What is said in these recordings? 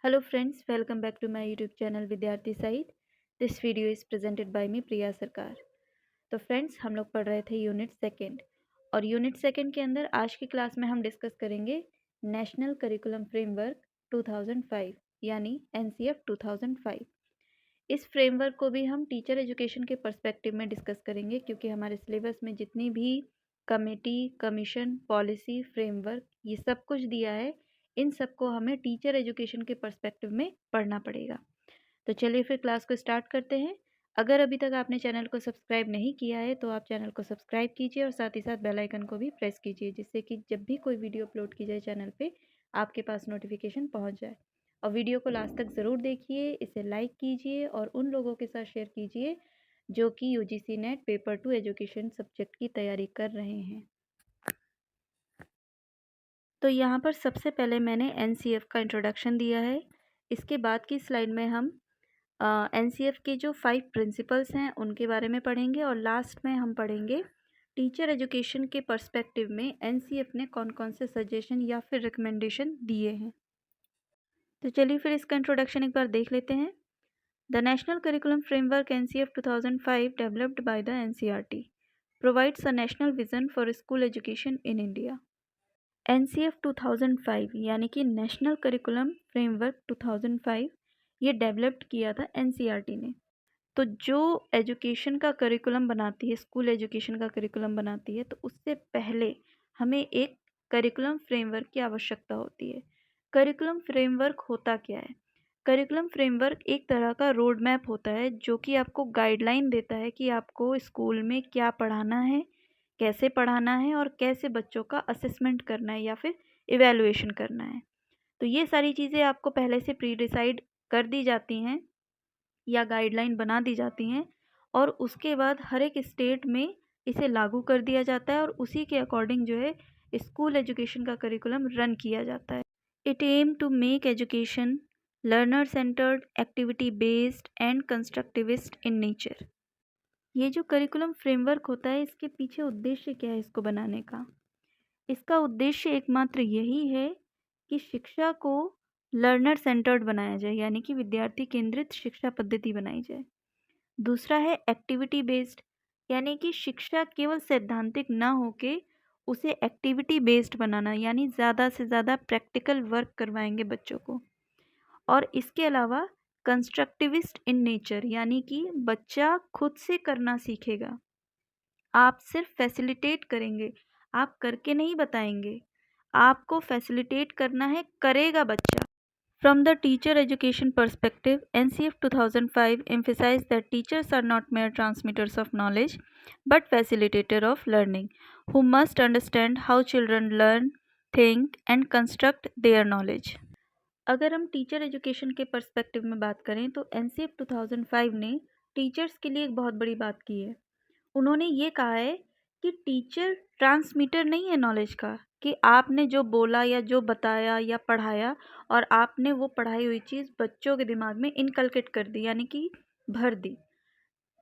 Hello friends, welcome back to my YouTube channel Vidyarthi side. This video is presented by me Priya Sarkar. तो friends, हम लोग पढ़ रहे थे यूनिट सेकेंड, और यूनिट सेकेंड के अंदर आज की क्लास में हम डिस्कस करेंगे नेशनल करिकुलम फ्रेमवर्क 2005 यानी NCF 2005. इस फ्रेमवर्क को भी हम टीचर एजुकेशन के पर्सपेक्टिव में डिस्कस करेंगे, क्योंकि हमारे सिलेबस में जितनी भी कमेटी, कमीशन, पॉलिसी, फ्रेमवर्क ये सब कुछ दिया है, इन सबको हमें टीचर एजुकेशन के पर्सपेक्टिव में पढ़ना पड़ेगा. तो चलिए फिर क्लास को स्टार्ट करते हैं. अगर अभी तक आपने चैनल को सब्सक्राइब नहीं किया है तो आप चैनल को सब्सक्राइब कीजिए और साथ ही साथ बेल आइकन को भी प्रेस कीजिए, जिससे कि जब भी कोई वीडियो अपलोड की जाए चैनल पे आपके पास नोटिफिकेशन पहुंच जाए. और वीडियो को लास्ट तक ज़रूर देखिए, इसे लाइक कीजिए और उन लोगों के साथ शेयर कीजिए जो कि UGC net paper 2 education subject की तैयारी कर रहे हैं. तो यहाँ पर सबसे पहले मैंने NCF का इंट्रोडक्शन दिया है. इसके बाद की स्लाइड में हम NCF के जो 5 प्रिंसिपल्स हैं उनके बारे में पढ़ेंगे, और लास्ट में हम पढ़ेंगे टीचर एजुकेशन के पर्सपेक्टिव में NCF ने कौन कौन से सजेशन या फिर रिकमेंडेशन दिए हैं. तो चलिए फिर इसका इंट्रोडक्शन एक बार देख लेते हैं. The national curriculum framework NCF 2005 developed by the NCERT provides a national vision for school education in India. NCF 2005 यानी कि नेशनल करिकुलम फ्रेमवर्क 2005 ये डेवलप्ड किया था NCERT ने. तो जो एजुकेशन का करिकुलम बनाती है, स्कूल एजुकेशन का करिकुलम बनाती है, तो उससे पहले हमें एक करिकुलम फ्रेमवर्क की आवश्यकता होती है. करिकुलम फ्रेमवर्क होता क्या है? करिकुलम फ्रेमवर्क एक तरह का रोड मैप होता है जो कि आपको गाइडलाइन देता है कि आपको स्कूल में क्या पढ़ाना है, कैसे पढ़ाना है और कैसे बच्चों का असेसमेंट करना है या फिर इवैल्यूएशन करना है. तो ये सारी चीज़ें आपको पहले से प्री डिसाइड कर दी जाती हैं या गाइडलाइन बना दी जाती हैं, और उसके बाद हर एक स्टेट में इसे लागू कर दिया जाता है और उसी के अकॉर्डिंग जो है स्कूल एजुकेशन का करिकुलम रन किया जाता है. It aim to make education learner centred, activity based and constructivist in nature. ये जो करिकुलम फ्रेमवर्क होता है, इसके पीछे उद्देश्य क्या है इसको बनाने का? इसका उद्देश्य एकमात्र यही है कि शिक्षा को लर्नर सेंटर्ड बनाया जाए, यानी कि विद्यार्थी केंद्रित शिक्षा पद्धति बनाई जाए. दूसरा है एक्टिविटी बेस्ड, यानी कि शिक्षा केवल सैद्धांतिक ना होके उसे एक्टिविटी बेस्ड बनाना, यानी ज़्यादा से ज़्यादा प्रैक्टिकल वर्क करवाएंगे बच्चों को. और इसके अलावा कंस्ट्रक्टिविस्ट इन नेचर, यानी कि बच्चा खुद से करना सीखेगा. आप सिर्फ फैसिलिटेट करेंगे, आप करके नहीं बताएंगे. आपको फैसिलिटेट करना है, करेगा बच्चा. From the teacher education perspective, NCF 2005 emphasized that teachers are not mere transmitters of knowledge, but facilitator of learning, who must understand how children learn, think, and construct their knowledge. अगर हम teacher education के perspective में बात करें तो NCF 2005 ने teachers के लिए एक बहुत बड़ी बात की है. उन्होंने ये कहा है कि टीचर ट्रांसमीटर नहीं है नॉलेज का, कि आपने जो बोला या जो बताया या पढ़ाया और आपने वो पढ़ाई हुई चीज़ बच्चों के दिमाग में इनकलकेट कर दी, यानी कि भर दी.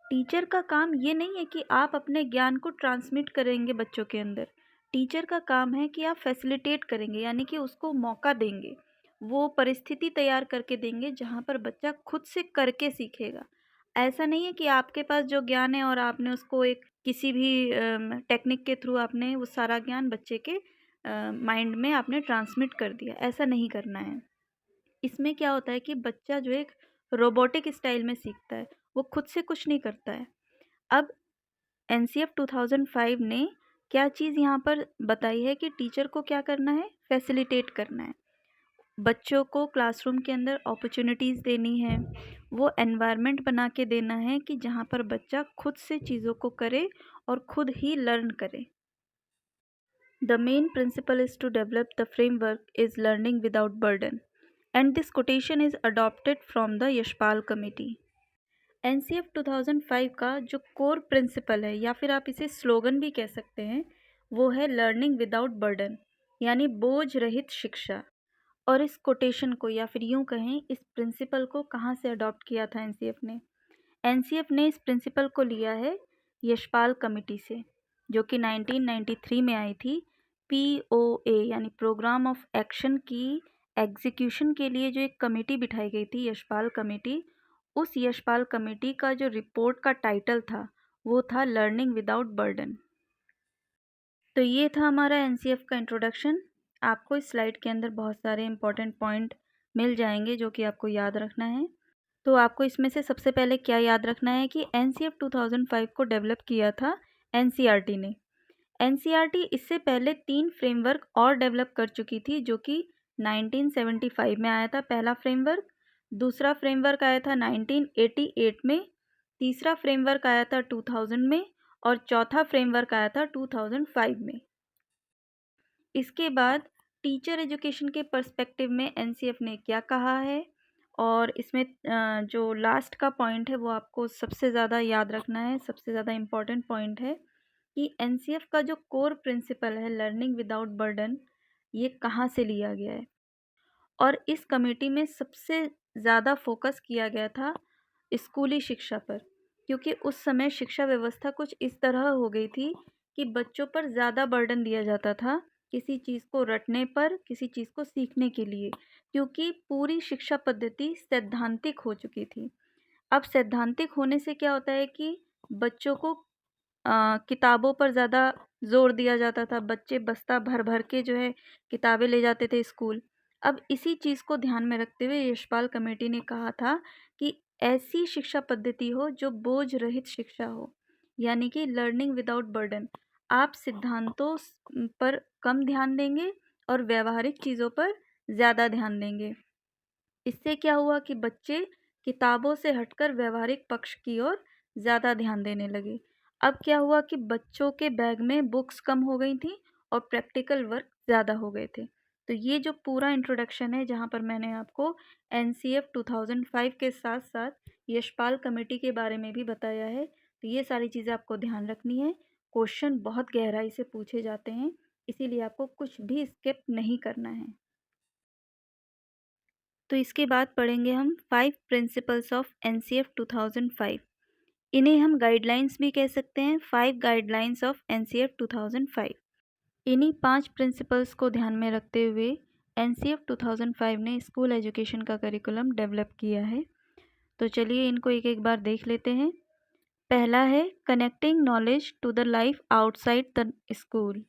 टीचर का काम ये नहीं है कि आप अपने ज्ञान को ट्रांसमिट करेंगे बच्चों के अंदर. टीचर का काम है कि आप फैसिलिटेट करेंगे, यानी कि उसको मौका देंगे, वो परिस्थिति तैयार करके देंगे जहाँ पर बच्चा खुद से करके सीखेगा. ऐसा नहीं है कि आपके पास जो ज्ञान है और आपने उसको एक किसी भी टेक्निक के थ्रू आपने वो सारा ज्ञान बच्चे के माइंड में आपने ट्रांसमिट कर दिया. ऐसा नहीं करना है. इसमें क्या होता है कि बच्चा जो एक रोबोटिक स्टाइल में सीखता है, वो खुद से कुछ नहीं करता है. अब NCF 2005 ने क्या चीज़ यहाँ पर बताई है कि टीचर को क्या करना है? फैसिलिटेट करना है. बच्चों को क्लासरूम के अंदर अपॉर्चुनिटीज़ देनी है, वो एनवायरनमेंट बना के देना है कि जहाँ पर बच्चा खुद से चीज़ों को करे और खुद ही लर्न करे. The main principle is to develop the framework is learning without burden, and this quotation is adopted from the Yashpal committee. NCF 2005 का जो कोर प्रिंसिपल है, या फिर आप इसे स्लोगन भी कह सकते हैं, वो है लर्निंग विदाउट बर्डन, यानी बोझ रहित शिक्षा. और इस कोटेशन को, या फिर यूँ कहें इस प्रिंसिपल को, कहाँ से अडॉप्ट किया था NCF ने? NCF ने इस प्रिंसिपल को लिया है यशपाल कमेटी से, जो कि 1993 में आई थी. POA यानी प्रोग्राम ऑफ एक्शन की एग्जीक्यूशन के लिए जो एक कमेटी बिठाई गई थी, यशपाल कमेटी, उस यशपाल कमेटी का जो रिपोर्ट का टाइटल था वो था लर्निंग विदाउट बर्डन। तो ये था हमारा एनसीएफ का इंट्रोडक्शन। आपको इस स्लाइड के अंदर बहुत सारे इंपॉर्टेंट पॉइंट मिल जाएंगे जो कि आपको याद रखना है। तो आपको इसमें से सबसे पहले क्या याद रखना है कि एनसीएफ 2005 को डेवलप किया था एनसीईआरटी ने। एनसीईआरटी इससे पहले 3 फ्रेमवर्क और डेवलप कर चुकी थी, जो कि 1975 में आया था पहला फ्रेमवर्क, दूसरा फ्रेमवर्क आया था 1988 में, तीसरा फ्रेमवर्क आया था 2000 में और चौथा फ्रेमवर्क आया था 2005 में। इसके बाद टीचर एजुकेशन के पर्सपेक्टिव में एनसीएफ ने क्या कहा है, और इसमें जो लास्ट का पॉइंट है वो आपको सबसे ज़्यादा याद रखना है, सबसे ज़्यादा इम्पॉर्टेंट पॉइंट है कि एनसीएफ का जो कोर प्रिंसिपल है लर्निंग विदाउट बर्डन, ये कहाँ से लिया गया है। और इस कमेटी में सबसे ज़्यादा फोकस किया गया था स्कूली शिक्षा पर, क्योंकि उस समय शिक्षा व्यवस्था कुछ इस तरह हो गई थी कि बच्चों पर ज़्यादा बर्डन दिया जाता था किसी चीज़ को रटने पर, किसी चीज़ को सीखने के लिए, क्योंकि पूरी शिक्षा पद्धति सैद्धांतिक हो चुकी थी। अब सैद्धांतिक होने से क्या होता है कि बच्चों को किताबों पर ज़्यादा ज़ोर दिया जाता था, बच्चे बस्ता भर भर के जो है किताबें ले जाते थे स्कूल। अब इसी चीज़ को ध्यान में रखते हुए यशपाल कमेटी ने कहा था कि ऐसी शिक्षा पद्धति हो जो बोझ रहित शिक्षा हो, यानी कि लर्निंग विदाउट बर्डन। आप सिद्धांतों पर कम ध्यान देंगे और व्यवहारिक चीज़ों पर ज़्यादा ध्यान देंगे। इससे क्या हुआ कि बच्चे किताबों से हटकर व्यवहारिक पक्ष की ओर ज़्यादा ध्यान देने लगे। अब क्या हुआ कि बच्चों के बैग में बुक्स कम हो गई थी और प्रैक्टिकल वर्क ज़्यादा हो गए थे। तो ये जो पूरा इंट्रोडक्शन है, जहाँ पर मैंने आपको एनसीएफ 2005 के साथ साथ यशपाल कमेटी के बारे में भी बताया है, तो ये सारी चीज़ें आपको ध्यान रखनी है। क्वेश्चन बहुत गहराई से पूछे जाते हैं, इसीलिए आपको कुछ भी स्किप नहीं करना है। तो इसके बाद पढ़ेंगे हम 5 प्रिंसिपल्स ऑफ एनसीएफ 2005। इन्हें हम गाइडलाइंस भी कह सकते हैं, 5 गाइडलाइंस ऑफ एनसीएफ 2005। इन्हीं 5 प्रिंसिपल्स को ध्यान में रखते हुए एनसीएफ 2005 ने स्कूल एजुकेशन का करिकुलम डेवलप किया है। तो चलिए इनको एक एक बार देख लेते हैं। पहला है connecting knowledge to the life outside the school.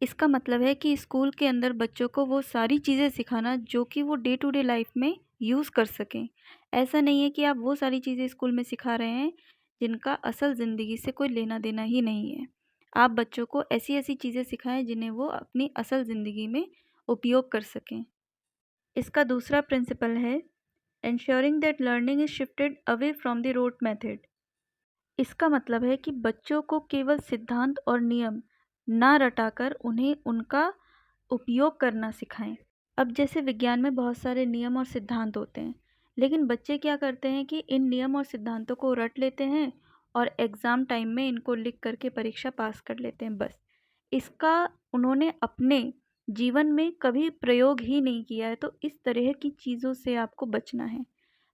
इसका मतलब है कि स्कूल के अंदर बच्चों को वो सारी चीज़ें सिखाना जो कि वो डे टू डे लाइफ में यूज़ कर सकें। ऐसा नहीं है कि आप वो सारी चीज़ें स्कूल में सिखा रहे हैं जिनका असल ज़िंदगी से कोई लेना देना ही नहीं है। आप बच्चों को ऐसी ऐसी चीज़ें सिखाएं जिन्हें वो अपनी असल ज़िंदगी में उपयोग कर सकें। इसका दूसरा प्रिंसिपल है ensuring that learning is shifted away from the rote method। इसका मतलब है कि बच्चों को केवल सिद्धांत और नियम ना रटाकर उन्हें उनका उपयोग करना सिखाएं। अब जैसे विज्ञान में बहुत सारे नियम और सिद्धांत होते हैं, लेकिन बच्चे क्या करते हैं कि इन नियम और सिद्धांतों को रट लेते हैं और एग्ज़ाम टाइम में इनको लिख करके परीक्षा पास कर लेते हैं बस। इसका उन्होंने अपने जीवन में कभी प्रयोग ही नहीं किया है। तो इस तरह की चीज़ों से आपको बचना है।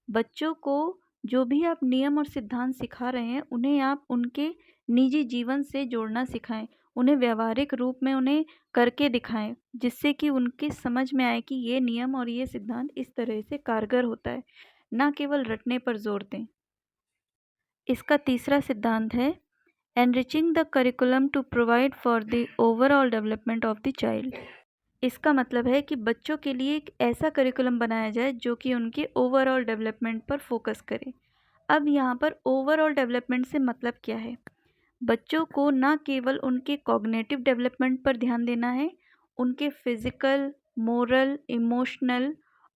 बच्चों को जो भी आप नियम और सिद्धांत सिखा रहे हैं उन्हें आप उनके निजी जीवन से जोड़ना सिखाएं, उन्हें व्यवहारिक रूप में उन्हें करके दिखाएं, जिससे कि उनके समझ में आए कि ये नियम और ये सिद्धांत इस तरह से कारगर होता है, ना केवल रटने पर जोर दें। इसका तीसरा सिद्धांत है enriching the curriculum to provide for the overall development of the child. इसका मतलब है कि बच्चों के लिए एक ऐसा करिकुलम बनाया जाए जो कि उनके ओवरऑल डेवलपमेंट पर फोकस करे। अब यहाँ पर ओवरऑल डेवलपमेंट से मतलब क्या है? बच्चों को ना केवल उनके कॉग्निटिव डेवलपमेंट पर ध्यान देना है, उनके फिजिकल, मोरल, इमोशनल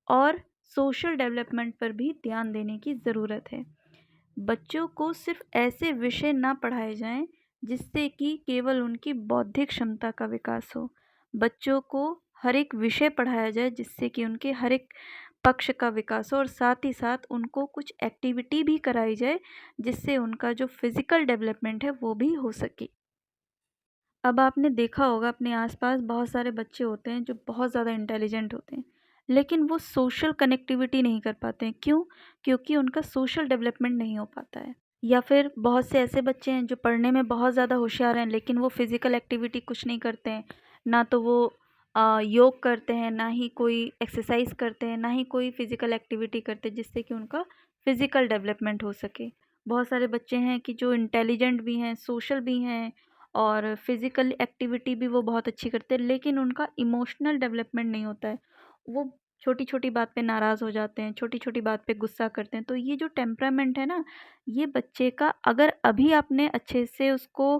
और सोशल डेवलपमेंट पर भी ध्यान देने की ज़रूरत है। बच्चों को सिर्फ ऐसे विषय ना पढ़ाए जाएं जिससे कि केवल उनकी बौद्धिक क्षमता का विकास हो। बच्चों को हर एक विषय पढ़ाया जाए जिससे कि उनके हर एक पक्ष का विकास हो, और साथ ही साथ उनको कुछ एक्टिविटी भी कराई जाए जिससे उनका जो फिज़िकल डेवलपमेंट है वो भी हो सके। अब आपने देखा होगा अपने आसपास बहुत सारे बच्चे होते हैं जो बहुत ज़्यादा इंटेलिजेंट होते हैं, लेकिन वो सोशल कनेक्टिविटी नहीं कर पाते हैं। क्यों? क्योंकि उनका सोशल डेवलपमेंट नहीं हो पाता है। या फिर बहुत से ऐसे बच्चे हैं जो पढ़ने में बहुत ज़्यादा होशियार हैं लेकिन वो फिज़िकल एक्टिविटी कुछ नहीं करते हैं। ना तो वो योग करते हैं, ना ही कोई एक्सरसाइज करते हैं, ना ही कोई फिज़िकल एक्टिविटी करते जिससे कि उनका फिज़िकल डेवलपमेंट हो सके। बहुत सारे बच्चे हैं कि जो इंटेलिजेंट भी हैं, सोशल भी हैं और फिज़िकल एक्टिविटी भी वो बहुत अच्छी करते हैं, लेकिन उनका इमोशनल डेवलपमेंट नहीं होता है। वो छोटी छोटी बात पे नाराज़ हो जाते हैं, छोटी छोटी बात पे गुस्सा करते हैं। तो ये जो टेम्परामेंट है ना, ये बच्चे का अगर अभी आपने अच्छे से उसको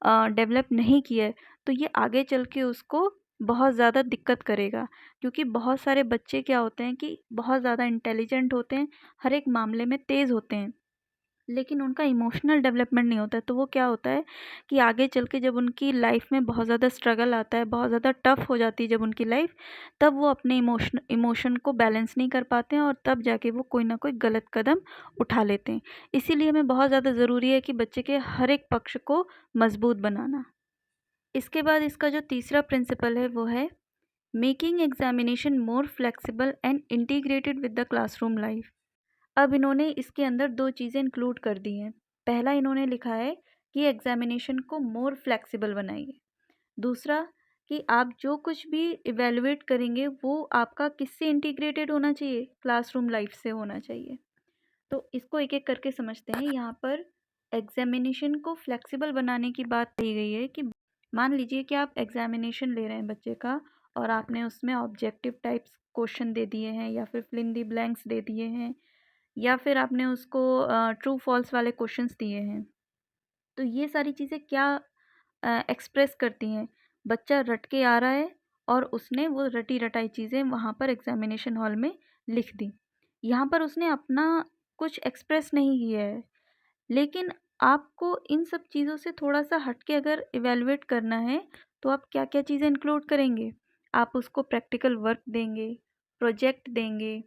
डेवलप नहीं किया है, तो ये आगे चल के उसको बहुत ज़्यादा दिक्कत करेगा। क्योंकि बहुत सारे बच्चे क्या होते हैं कि बहुत ज़्यादा इंटेलिजेंट होते हैं, हर एक मामले में तेज़ होते हैं, लेकिन उनका इमोशनल डेवलपमेंट नहीं होता है। तो वो क्या होता है कि आगे चल के जब उनकी लाइफ में बहुत ज़्यादा स्ट्रगल आता है, बहुत ज़्यादा टफ हो जाती है जब उनकी लाइफ, तब वो अपने इमोशन को बैलेंस नहीं कर पाते हैं और तब जाके वो कोई ना कोई गलत कदम उठा लेते हैं। इसीलिए हमें बहुत ज़्यादा ज़रूरी है कि बच्चे के हर एक पक्ष को मजबूत बनाना। इसके बाद इसका जो तीसरा प्रिंसिपल है वो है making examination more flexible and integrated with the classroom life. अब इन्होंने इसके अंदर दो चीज़ें इंक्लूड कर दी हैं। पहला इन्होंने लिखा है कि एग्जामिनेशन को मोर फ्लेक्सिबल बनाइए। दूसरा कि आप जो कुछ भी इवेलुएट करेंगे वो आपका किससे इंटीग्रेटेड होना चाहिए, क्लासरूम लाइफ से होना चाहिए। तो इसको एक एक करके समझते हैं। यहाँ पर एग्जामिनेशन को फ्लेक्सिबल बनाने की बात कही गई है कि मान लीजिए कि आप एग्जामिनेशन ले रहे हैं बच्चे का और आपने उसमें ऑब्जेक्टिव टाइप्स क्वेश्चन दे दिए हैं या फिर फिल इन दी ब्लैंक्स दे दिए हैं या फिर आपने उसको ट्रू फॉल्स वाले क्वेश्चंस दिए हैं। तो ये सारी चीज़ें क्या एक्सप्रेस करती हैं, बच्चा रट के आ रहा है और उसने वो रटी रटाई चीज़ें वहाँ पर एग्जामिनेशन हॉल में लिख दी। यहाँ पर उसने अपना कुछ एक्सप्रेस नहीं किया है, लेकिन आपको इन सब चीज़ों से थोड़ा सा हट के अगर इवेलुएट करना है तो आप क्या क्या चीज़ें इंक्लूड करेंगे। आप उसको प्रैक्टिकल वर्क देंगे, प्रोजेक्ट देंगे,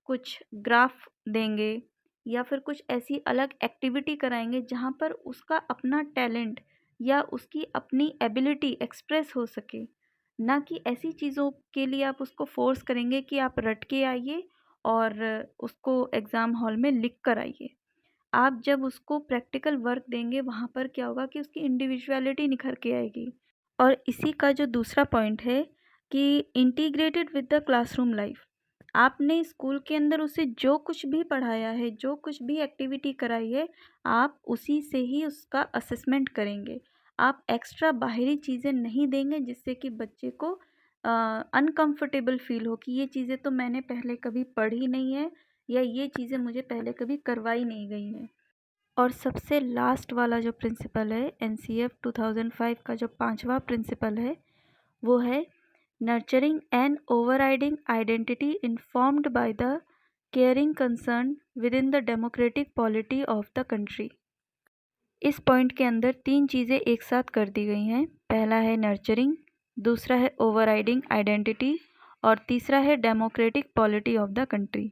कुछ ग्राफ देंगे या फिर कुछ ऐसी अलग एक्टिविटी कराएंगे जहाँ पर उसका अपना टैलेंट या उसकी अपनी एबिलिटी एक्सप्रेस हो सके। ना कि ऐसी चीज़ों के लिए आप उसको फोर्स करेंगे कि आप रट के आइए और उसको एग्ज़ाम हॉल में लिख कर आइए। आप जब उसको प्रैक्टिकल वर्क देंगे वहाँ पर क्या होगा कि उसकी इंडिविजुअलिटी निखर के आएगी। और इसी का जो दूसरा पॉइंट है कि integrated with the classroom life. आपने स्कूल के अंदर उसे जो कुछ भी पढ़ाया है, जो कुछ भी एक्टिविटी कराई है, आप उसी से ही उसका असेसमेंट करेंगे। आप एक्स्ट्रा बाहरी चीज़ें नहीं देंगे जिससे कि बच्चे को अनकंफर्टेबल फील हो कि ये चीज़ें तो मैंने पहले कभी पढ़ी नहीं है या ये चीज़ें मुझे पहले कभी करवाई नहीं गई हैं। और सबसे लास्ट वाला जो प्रिंसिपल है एनसीएफ 2005 का जो पांचवा प्रिंसिपल है वो है nurturing an overriding identity informed by the caring concern within the democratic polity of the country. इस पॉइंट के अंदर तीन चीज़ें एक साथ कर दी गई हैं। पहला है नर्चरिंग, दूसरा है ओवरराइडिंग आइडेंटिटी और तीसरा है democratic polity of the country.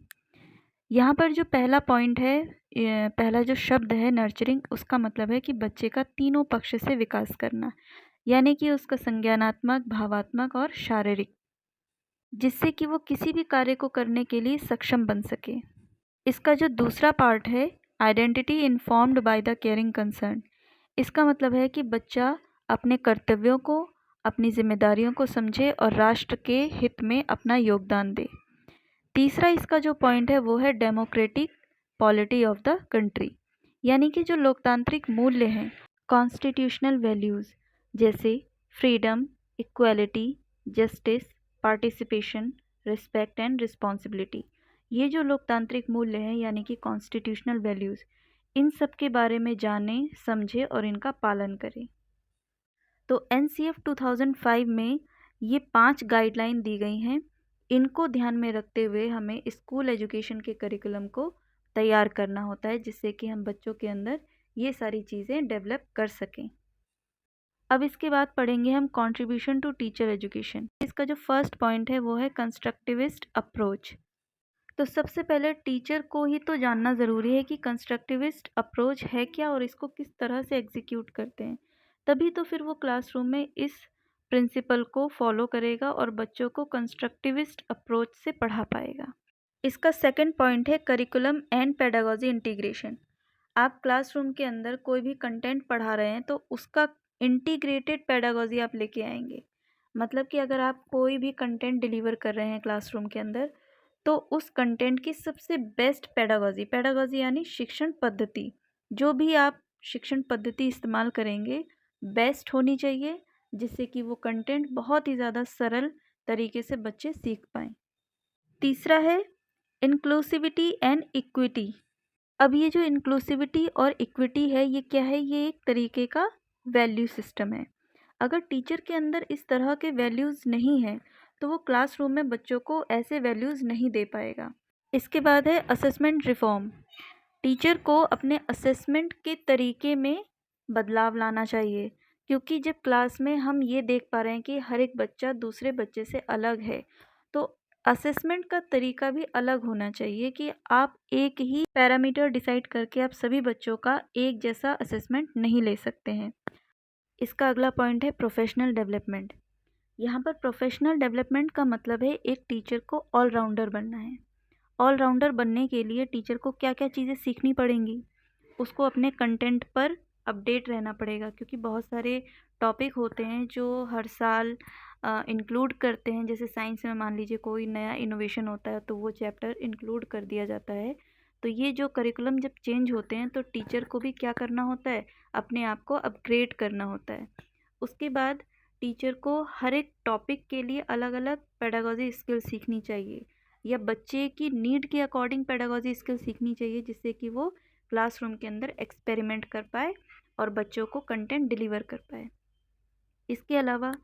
यहाँ पर जो पहला पॉइंट है, पहला जो शब्द है नर्चरिंग, उसका मतलब है कि बच्चे का तीनों पक्ष से विकास करना, यानी कि उसका संज्ञानात्मक, भावात्मक और शारीरिक, जिससे कि वो किसी भी कार्य को करने के लिए सक्षम बन सके। इसका जो दूसरा पार्ट है identity informed by the caring concern, इसका मतलब है कि बच्चा अपने कर्तव्यों को, अपनी जिम्मेदारियों को समझे और राष्ट्र के हित में अपना योगदान दे। तीसरा इसका जो पॉइंट है वो है democratic polity of the country, यानी कि जो लोकतांत्रिक मूल्य हैं, कॉन्स्टिट्यूशनल वैल्यूज़ जैसे freedom, equality, justice, participation, respect and responsibility, ये जो लोकतांत्रिक मूल्य हैं यानी कि कॉन्स्टिट्यूशनल वैल्यूज़, इन सब के बारे में जाने, समझे और इनका पालन करें। तो एनसीएफ 2005 में ये 5 गाइडलाइन दी गई हैं। इनको ध्यान में रखते हुए हमें स्कूल एजुकेशन के करिकुलम को तैयार करना होता है जिससे कि हम बच्चों के अंदर ये सारी चीज़ें डेवलप कर सकें। अब इसके बाद पढ़ेंगे हम कंट्रीब्यूशन टू टीचर एजुकेशन। इसका जो फर्स्ट पॉइंट है वो है कंस्ट्रक्टिविस्ट अप्रोच। तो सबसे पहले टीचर को ही तो जानना ज़रूरी है कि कंस्ट्रक्टिविस्ट अप्रोच है क्या और इसको किस तरह से एग्जीक्यूट करते हैं, तभी तो फिर वो क्लासरूम में इस प्रिंसिपल को फॉलो करेगा और बच्चों को कंस्ट्रक्टिविस्ट अप्रोच से पढ़ा पाएगा। इसका सेकंड पॉइंट है करिकुलम एंड पेडागोजी इंटीग्रेशन। आप क्लासरूम के अंदर कोई भी कंटेंट पढ़ा रहे हैं तो उसका इंटीग्रेटेड पेडागोजी आप लेके आएंगे। मतलब कि अगर आप कोई भी कंटेंट डिलीवर कर रहे हैं क्लासरूम के अंदर, तो उस कंटेंट की सबसे बेस्ट पेडागॉजी, पेडागॉजी यानी शिक्षण पद्धति, जो भी आप शिक्षण पद्धति इस्तेमाल करेंगे बेस्ट होनी चाहिए, जिससे कि वो कंटेंट बहुत ही ज़्यादा सरल तरीके से बच्चे सीख पाएँ। तीसरा है इंक्लूसिविटी एंड इक्विटी। अब ये जो इंक्लूसिविटी और इक्विटी है, ये क्या है? ये एक तरीके का वैल्यू सिस्टम है। अगर टीचर के अंदर इस तरह के वैल्यूज़ नहीं हैं, तो वो क्लासरूम में बच्चों को ऐसे वैल्यूज़ नहीं दे पाएगा। इसके बाद है असेसमेंट रिफॉर्म। टीचर को अपने असेसमेंट के तरीके में बदलाव लाना चाहिए, क्योंकि जब क्लास में हम ये देख पा रहे हैं कि हर एक बच्चा दूसरे बच्चे से अलग है, तो असेसमेंट का तरीका भी अलग होना चाहिए कि आप एक ही पैरामीटर डिसाइड करके आप सभी बच्चों का एक जैसा असेसमेंट नहीं ले सकते हैं। इसका अगला पॉइंट है प्रोफेशनल डेवलपमेंट। यहाँ पर प्रोफेशनल डेवलपमेंट का मतलब है एक टीचर को ऑलराउंडर बनना है। ऑलराउंडर बनने के लिए टीचर को क्या क्या चीज़ें सीखनी पड़ेंगी? उसको अपने कंटेंट पर अपडेट रहना पड़ेगा, क्योंकि बहुत सारे टॉपिक होते हैं जो हर साल इंक्लूड करते हैं। जैसे साइंस में मान लीजिए कोई नया इनोवेशन होता है, तो वो चैप्टर इंक्लूड कर दिया जाता है। तो ये जो करिकुलम जब चेंज होते हैं, तो टीचर को भी क्या करना होता है? अपने आप को अपग्रेड करना होता है। उसके बाद टीचर को हर एक टॉपिक के लिए अलग अलग पेडागॉजी स्किल सीखनी चाहिए, या बच्चे की नीड के अकॉर्डिंग पेडागॉजी स्किल सीखनी चाहिए, जिससे कि वो क्लासरूम के अंदर एक्सपेरिमेंट कर पाए और बच्चों को कंटेंट डिलीवर कर पाए। इसके अलावा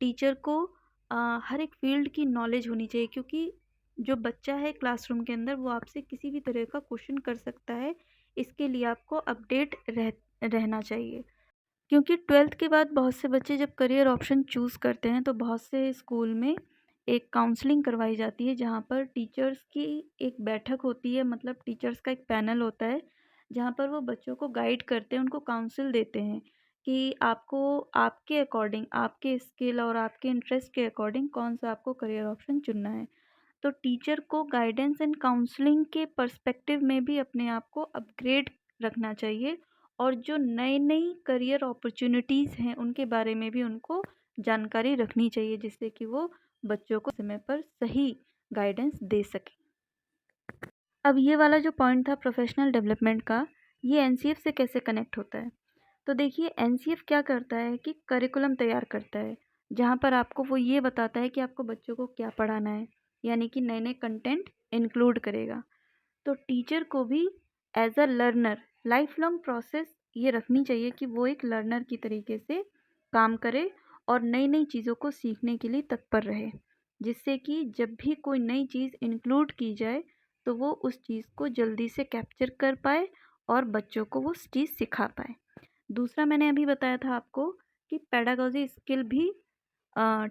टीचर को हर एक फील्ड की नॉलेज होनी चाहिए, क्योंकि जो बच्चा है क्लासरूम के अंदर वो आपसे किसी भी तरह का क्वेश्चन कर सकता है। इसके लिए आपको अपडेट रहना चाहिए, क्योंकि 12th के बाद बहुत से बच्चे जब करियर ऑप्शन चूज़ करते हैं, तो बहुत से स्कूल में एक काउंसलिंग करवाई जाती है, जहाँ पर टीचर्स की एक बैठक होती है, मतलब टीचर्स का एक पैनल होता है, जहाँ पर वो बच्चों को गाइड करते हैं, उनको काउंसिल देते हैं कि आपको आपके अकॉर्डिंग, आपके स्किल और आपके इंटरेस्ट के अकॉर्डिंग कौन सा आपको करियर ऑप्शन चुनना है। तो टीचर को गाइडेंस एंड काउंसलिंग के पर्सपेक्टिव में भी अपने आप को अपग्रेड रखना चाहिए, और जो नई नई करियर अपॉर्चुनिटीज़ हैं उनके बारे में भी उनको जानकारी रखनी चाहिए, जिससे कि वो बच्चों को समय पर सही गाइडेंस दे सकें। अब ये वाला जो पॉइंट था प्रोफेशनल डेवलपमेंट का, ये एनसीएफ से कैसे कनेक्ट होता है? तो देखिए, एनसीएफ क्या करता है कि करिकुलम तैयार करता है, जहाँ पर आपको वो ये बताता है कि आपको बच्चों को क्या पढ़ाना है, यानी कि नए नए कंटेंट इंक्लूड करेगा। तो टीचर को भी as a learner life long process ये रखनी चाहिए कि वो एक लर्नर की तरीके से काम करे और नई नई चीज़ों को सीखने के लिए तत्पर रहे, जिससे कि जब भी कोई नई चीज़ इंक्लूड की जाए, तो वो उस चीज़ को जल्दी से कैप्चर कर पाए और बच्चों को वो चीज़ सिखा पाए। दूसरा, मैंने अभी बताया था आपको कि पेडागॉजी स्किल भी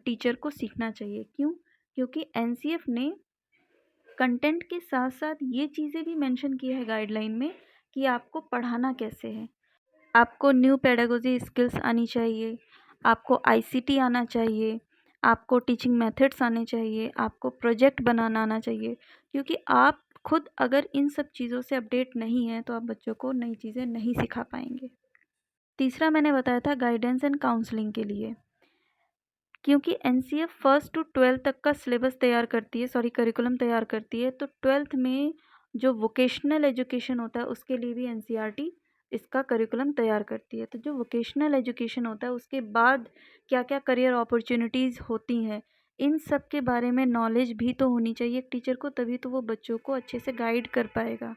टीचर को सीखना चाहिए। क्यों? क्योंकि एनसीएफ ने कंटेंट के साथ साथ ये चीज़ें भी मेंशन की है गाइडलाइन में कि आपको पढ़ाना कैसे है। आपको न्यू पेडागोजी स्किल्स आनी चाहिए, आपको आईसीटी आना चाहिए, आपको टीचिंग मेथड्स आने चाहिए, आपको प्रोजेक्ट बनाना आना चाहिए, क्योंकि आप खुद अगर इन सब चीज़ों से अपडेट नहीं हैं, तो आप बच्चों को नई चीज़ें नहीं सिखा पाएंगे। तीसरा मैंने बताया था गाइडेंस एंड काउंसलिंग के लिए, क्योंकि एनसीएफ फर्स्ट टू 12th तक का सिलेबस तैयार करती है, सॉरी करिकुलम तैयार करती है, तो 12th में जो वोकेशनल एजुकेशन होता है उसके लिए भी एनसीईआरटी इसका करिकुलम तैयार करती है। तो जो वोकेशनल एजुकेशन होता है उसके बाद क्या क्या करियर अपॉर्चुनिटीज़ होती हैं, इन सब के बारे में नॉलेज भी तो होनी चाहिए टीचर को, तभी तो वो बच्चों को अच्छे से गाइड कर पाएगा।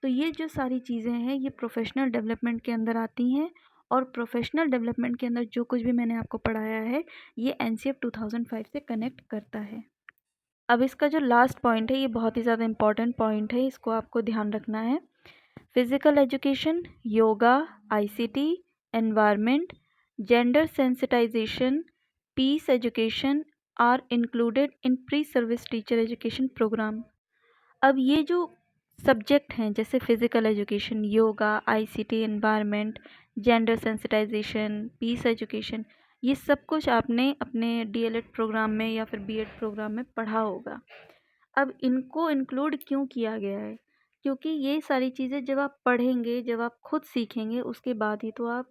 तो ये जो सारी चीज़ें हैं ये प्रोफेशनल डेवलपमेंट के अंदर आती हैं, और प्रोफेशनल डेवलपमेंट के अंदर जो कुछ भी मैंने आपको पढ़ाया है ये एनसीएफ 2005 से कनेक्ट करता है। अब इसका जो लास्ट पॉइंट है ये बहुत ही ज़्यादा इम्पॉर्टेंट पॉइंट है, इसको आपको ध्यान रखना है। Physical education, yoga, ICT, environment, gender sensitisation, peace education are included in pre service teacher education programme. अब ये जो सब्जेक्ट हैं जैसे physical education, yoga, ICT, environment, gender sensitisation, peace education, ये सब कुछ आपने अपने डीएलएड प्रोग्राम में या फिर बीएड प्रोग्राम में पढ़ा होगा। अब इनको इंक्लूड क्यों किया गया है? क्योंकि ये सारी चीज़ें जब आप पढ़ेंगे, जब आप खुद सीखेंगे, उसके बाद ही तो आप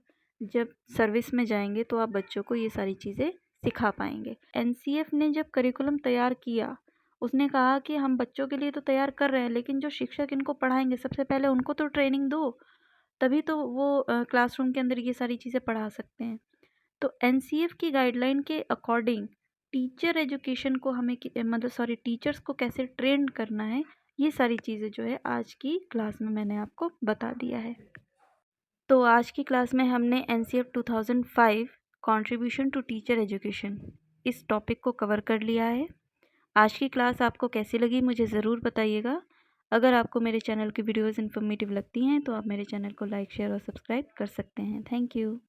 जब सर्विस में जाएंगे तो आप बच्चों को ये सारी चीज़ें सिखा पाएंगे। एनसीएफ ने जब करिकुलम तैयार किया, उसने कहा कि हम बच्चों के लिए तो तैयार कर रहे हैं, लेकिन जो शिक्षक इनको पढ़ाएंगे सबसे पहले उनको तो ट्रेनिंग दो, तभी तो वो क्लासरूम के अंदर ये सारी चीज़ें पढ़ा सकते हैं। तो एनसीएफ की गाइडलाइन के अकॉर्डिंग टीचर एजुकेशन को हमें टीचर्स को कैसे ट्रेन करना है, ये सारी चीज़ें जो है आज की क्लास में मैंने आपको बता दिया है। तो आज की क्लास में हमने NCF 2005 contribution to teacher education इस टॉपिक को कवर कर लिया है। आज की क्लास आपको कैसी लगी मुझे ज़रूर बताइएगा। अगर आपको मेरे चैनल की वीडियोस इन्फॉर्मेटिव लगती हैं तो आप मेरे चैनल को लाइक, शेयर और सब्सक्राइब कर सकते हैं। Thank you.